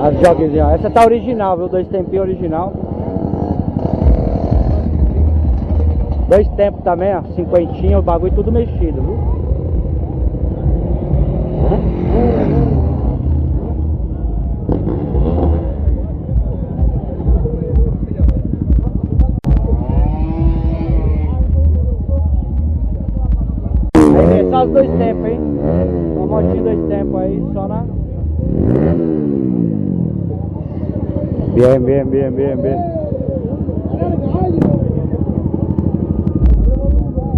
As jogzinhas. Essa tá original, viu? 2 tempinhos original. 2 tempos também, ó. 50, o bagulho tudo mexido, viu? Aí só os 2 tempos, hein? Só motinho 2 tempos aí, só na... Bien.